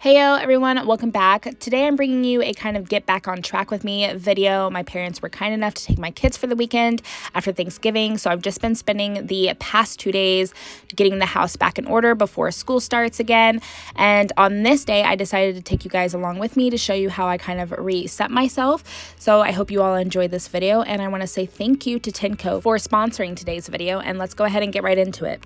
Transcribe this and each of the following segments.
Heyo everyone, welcome back. Today I'm bringing you a kind of get back on track with me video. My parents were kind enough to take my kids for the weekend after Thanksgiving, so I've just been spending the past 2 days getting the house back in order before school starts again. And on this day, I decided to take you guys along with me to show you how I kind of reset myself. So I hope you all enjoyed this video, and I want to say thank you to TINECO for sponsoring today's video, and let's go ahead and get right into it.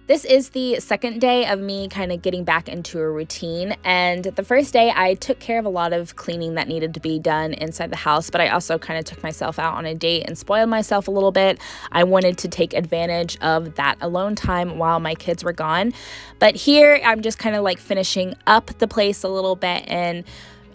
This is the second day of me kind of getting back into a routine, and the first day I took care of a lot of cleaning that needed to be done inside the house, but I also kind of took myself out on a date and spoiled myself a little bit. I wanted to take advantage of that alone time while my kids were gone, but here I'm just kind of like finishing up the place a little bit and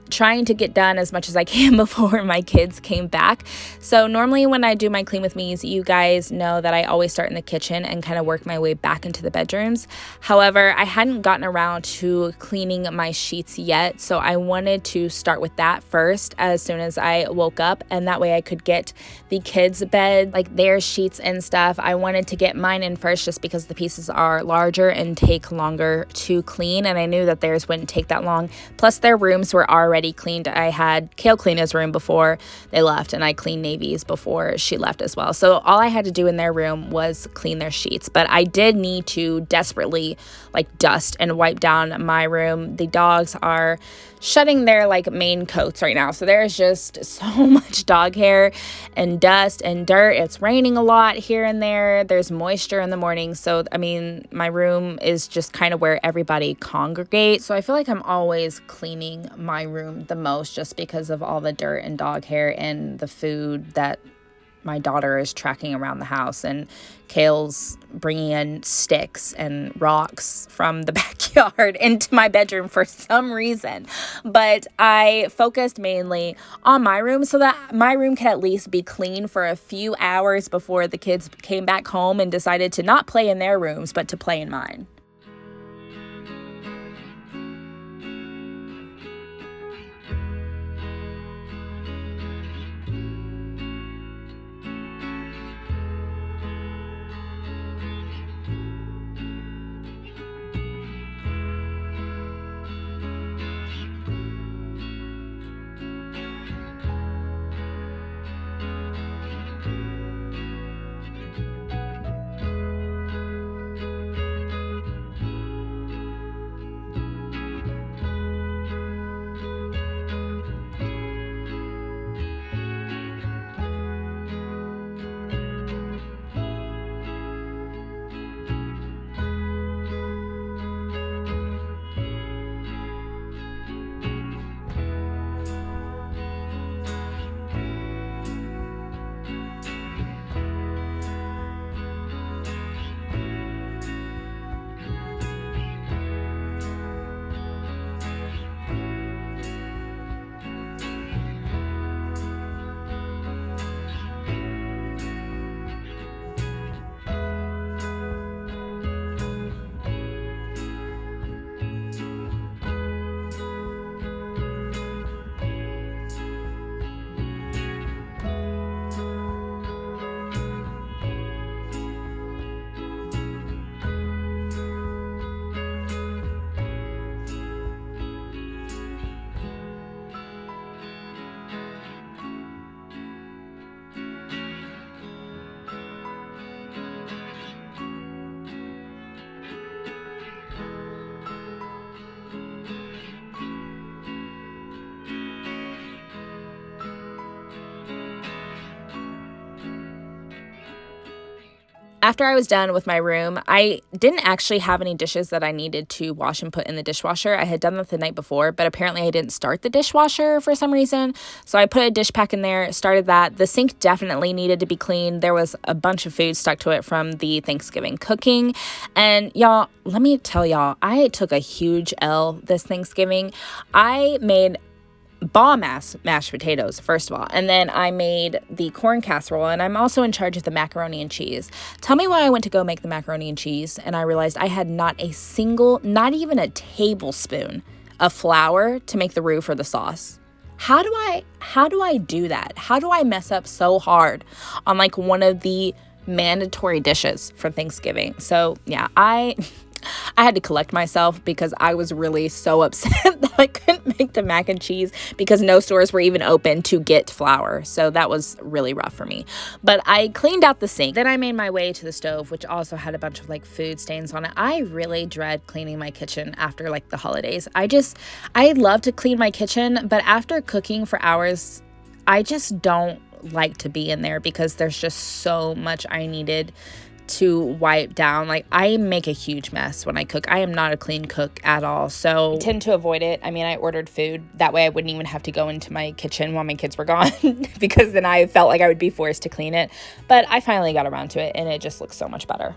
trying to get done as much as I can before my kids came back. So normally when I do my clean with me's, you guys know that I always start in the kitchen and kind of work my way back into the bedrooms. However, I hadn't gotten around to cleaning my sheets yet, so I wanted to start with that first as soon as I woke up, and that way I could get the kids' bed, like their sheets and stuff. I wanted to get mine in first just because the pieces are larger and take longer to clean, and I knew that theirs wouldn't take that long. Plus their rooms were already cleaned. I had Kale clean his room before they left, and I cleaned Navy's before she left as well. So all I had to do in their room was clean their sheets, but I did need to desperately like dust and wipe down my room. The dogs are shedding their like main coats right now, so there's just so much dog hair and dust and dirt. It's raining a lot here and there. There's moisture in the morning, so I mean my room is just kind of where everybody congregates, so I feel like I'm always cleaning my room the most just because of all the dirt and dog hair and the food that my daughter is tracking around the house, and Kale's bringing in sticks and rocks from the backyard into my bedroom for some reason. But I focused mainly on my room so that my room could at least be clean for a few hours before the kids came back home and decided to not play in their rooms but to play in mine. After I was done with my room, I didn't actually have any dishes that I needed to wash and put in the dishwasher. I had done that the night before, but apparently I didn't start the dishwasher for some reason. So I put a dish pack in there, started that. The sink definitely needed to be cleaned. There was a bunch of food stuck to it from the Thanksgiving cooking. And y'all, let me tell y'all, I took a huge L this Thanksgiving. I made bomb-ass mashed potatoes, first of all, and then I made the corn casserole, and I'm also in charge of the macaroni and cheese. Tell me why I went to go make the macaroni and cheese and I realized I had not a single, not even a tablespoon of flour to make the roux for the sauce. How do I do that? How do I mess up so hard on like one of the mandatory dishes for Thanksgiving? So yeah, I I had to collect myself because I was really so upset that I couldn't make the mac and cheese because no stores were even open to get flour. So that was really rough for me. But I cleaned out the sink. Then I made my way to the stove, which also had a bunch of like food stains on it. I really dread cleaning my kitchen after like the holidays. I love to clean my kitchen, but after cooking for hours, I just don't like to be in there because there's just so much I needed to wipe down. Like, I make a huge mess when I cook. I am not a clean cook at all, so I tend to avoid it. I mean, I ordered food. That way I wouldn't even have to go into my kitchen while my kids were gone because then I felt like I would be forced to clean it. But I finally got around to it, and it just looks so much better.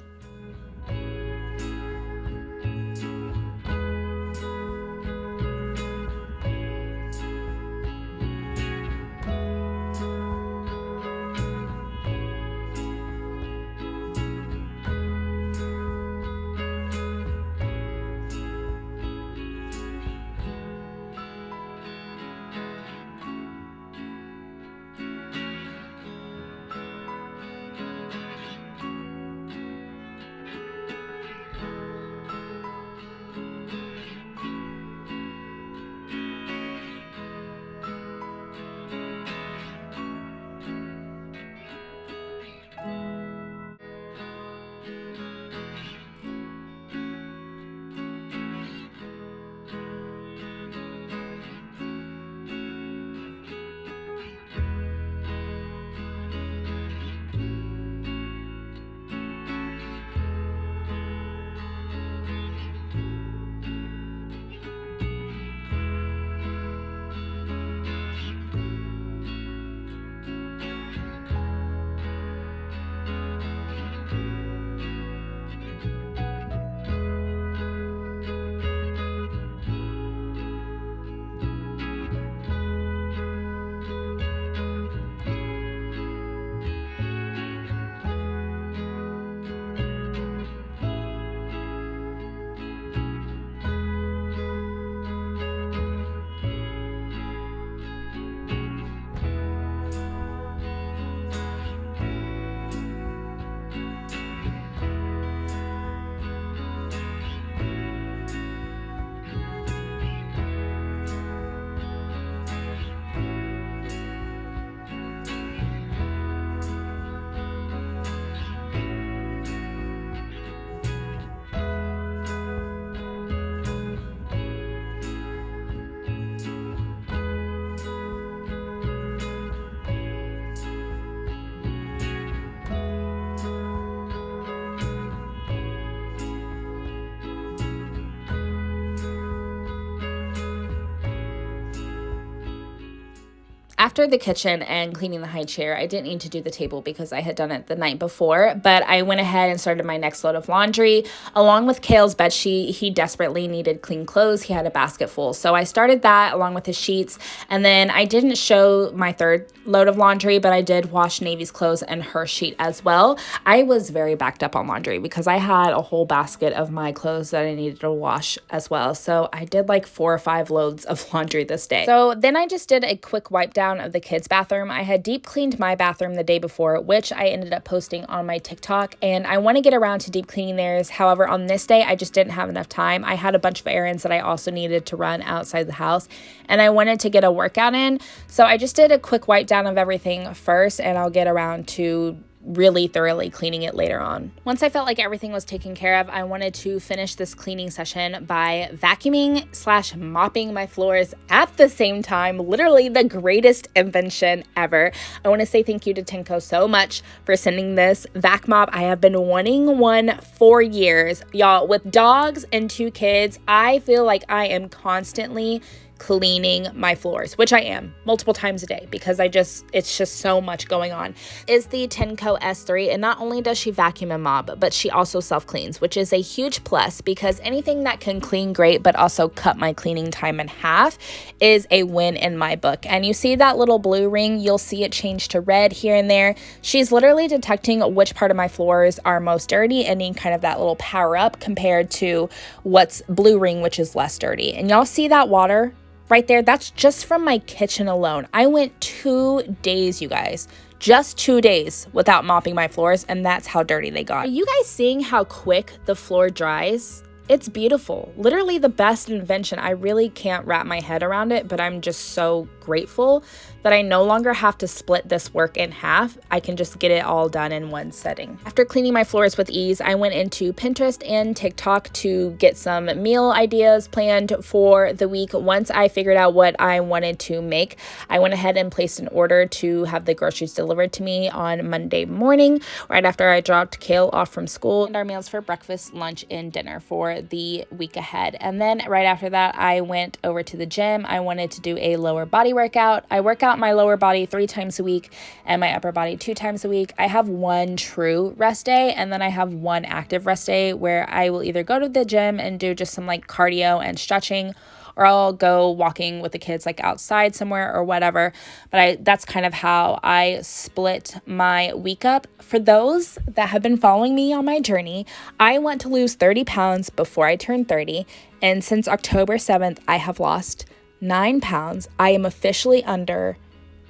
After the kitchen and cleaning the high chair, I didn't need to do the table because I had done it the night before, but I went ahead and started my next load of laundry. Along with Kale's bedsheet, he desperately needed clean clothes. He had a basket full. So I started that along with his sheets, and then I didn't show my third load of laundry, but I did wash Navy's clothes and her sheet as well. I was very backed up on laundry because I had a whole basket of my clothes that I needed to wash as well. So I did like 4 or 5 loads of laundry this day. So then I just did a quick wipe down of the kids' bathroom. I had deep cleaned my bathroom the day before, which I ended up posting on my TikTok, and I want to get around to deep cleaning theirs. However, on this day, I just didn't have enough time. I had a bunch of errands that I also needed to run outside the house, and I wanted to get a workout in. So I just did a quick wipe down of everything first, and I'll get around to really thoroughly cleaning it later on. Once I felt like everything was taken care of, I wanted to finish this cleaning session by vacuuming/mopping my floors at the same time. Literally the greatest invention ever. I want to say thank you to TINECO so much for sending this vac mop. I have been wanting one for years. Y'all, with dogs and 2 kids, I feel like I am constantly cleaning my floors, which I am multiple times a day because it's just so much going on. Is the TINECO S3, and not only does she vacuum and mop, but she also self-cleans, which is a huge plus because anything that can clean great but also cut my cleaning time in half is a win in my book. And you see that little blue ring, you'll see it change to red here and there. She's literally detecting which part of my floors are most dirty and need kind of that little power up compared to what's blue ring, which is less dirty. And y'all see that water right there? That's just from my kitchen alone. I went 2 days, you guys, just 2 days without mopping my floors, and that's how dirty they got. Are you guys seeing how quick the floor dries? It's beautiful. Literally the best invention. I really can't wrap my head around it, but I'm just so grateful that I no longer have to split this work in half. I can just get it all done in one setting. After cleaning my floors with ease, I went into Pinterest and TikTok to get some meal ideas planned for the week. Once I figured out what I wanted to make, I went ahead and placed an order to have the groceries delivered to me on Monday morning, right after I dropped Kale off from school, and our meals for breakfast, lunch, and dinner for the week ahead. And then right after that, I went over to the gym. I wanted to do a lower body workout. I work out my lower body 3 times a week and my upper body 2 times a week. I have one true rest day, and then I have one active rest day where I will either go to the gym and do just some like cardio and stretching, or I'll go walking with the kids like outside somewhere or whatever. But that's kind of how I split my week up. For those that have been following me on my journey, I want to lose 30 pounds before I turn 30. And since October 7th, I have lost 9 pounds. I am officially under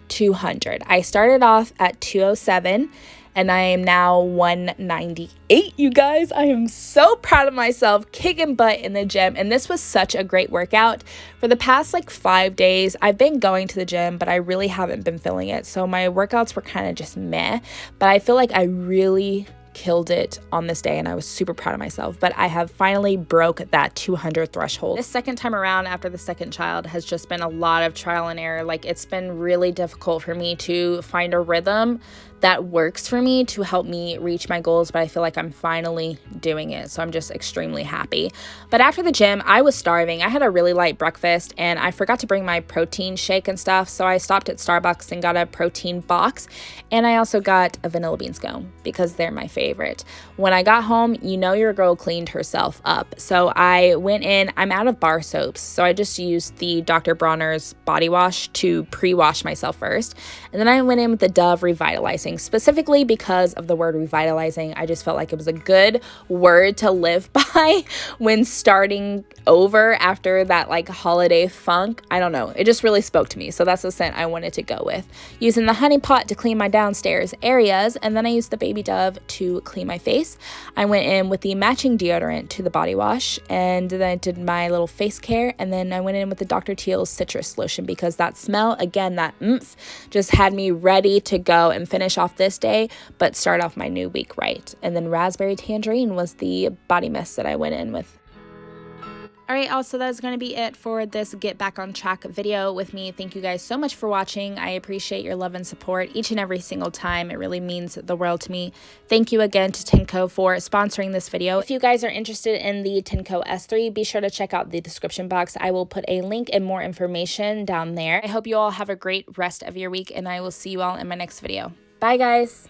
200. I started off at 207 and I am now 198, you guys. I am so proud of myself, kicking butt in the gym. And this was such a great workout. For the past like 5 days, I've been going to the gym, but I really haven't been feeling it. So my workouts were kind of just meh, but I feel like I really killed it on this day and I was super proud of myself. But I have finally broke that 200 threshold. This second time around after the second child has just been a lot of trial and error. Like, it's been really difficult for me to find a rhythm that works for me to help me reach my goals, but I feel like I'm finally doing it. So I'm just extremely happy. But after the gym, I was starving. I had a really light breakfast and I forgot to bring my protein shake and stuff. So I stopped at Starbucks and got a protein box. And I also got a vanilla bean scone because they're my favorite. When I got home, you know your girl cleaned herself up. So I went in, I'm out of bar soaps. So I just used the Dr. Bronner's body wash to pre-wash myself first. And then I went in with the Dove Revitalizing, specifically because of the word revitalizing. I just felt like it was a good word to live by when starting over after that like holiday funk. I don't know. It just really spoke to me. So that's the scent I wanted to go with. Using the honey pot to clean my downstairs areas, and then I used the Baby Dove to clean my face. I went in with the matching deodorant to the body wash, and then I did my little face care, and then I went in with the Dr. Teal's citrus lotion because that smell, again, that oomph, just had me ready to go and finish off this day, but start off my new week right. And then raspberry tangerine was the body mist that I went in with. All right, also that is going to be it for this Get Back on Track video with me. Thank you guys so much for watching. I appreciate your love and support each and every single time. It really means the world to me. Thank you again to TINECO for sponsoring this video. If you guys are interested in the TINECO S3, be sure to check out the description box. I will put a link and more information down there. I hope you all have a great rest of your week, and I will see you all in my next video. Bye, guys.